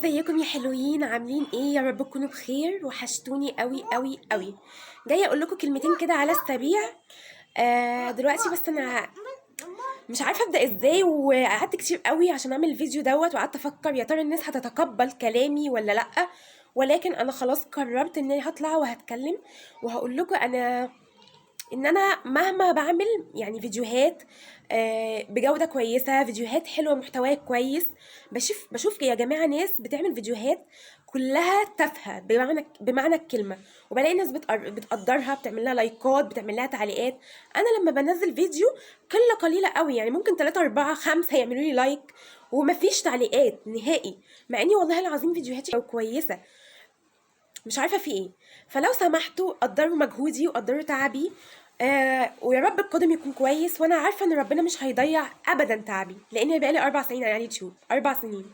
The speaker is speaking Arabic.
ازيكم يا حلوين؟ عاملين ايه؟ يا رب تكونوا بخير. وحشتوني قوي قوي قوي. جايه اقول لكم كلمتين كده على السريع. دلوقتي بس انا مش عارفه ابدا ازاي، وقعدت كتير قوي عشان اعمل الفيديو دوت، وقعدت افكر يا ترى الناس هتتقبل كلامي ولا لا. ولكن انا خلاص قررت اني هطلع وهتكلم وهقول لكم انا مهما بعمل يعني فيديوهات بجودة كويسة، فيديوهات حلوة، محتواها كويس. بشوف يا جماعة ناس بتعمل فيديوهات كلها تافهة بمعنى الكلمة، وبلاقي ناس بتقدرها، بتعمل لها لايكات، بتعمل لها تعليقات. انا لما بنزل فيديو قلة قليلة قوي، يعني ممكن 3 4 5 يعملوا لي لايك ومفيش تعليقات نهائي، مع اني والله العظيم فيديوهاتي كويسة. مش عارفه في ايه. فلو سمحتوا قدروا مجهودي وقدروا تعبي. ويا رب القادم يكون كويس، وانا عارفه ان ربنا مش هيضيع ابدا تعبي، لان بقالي 4 سنين على اليوتيوب، 4 سنين.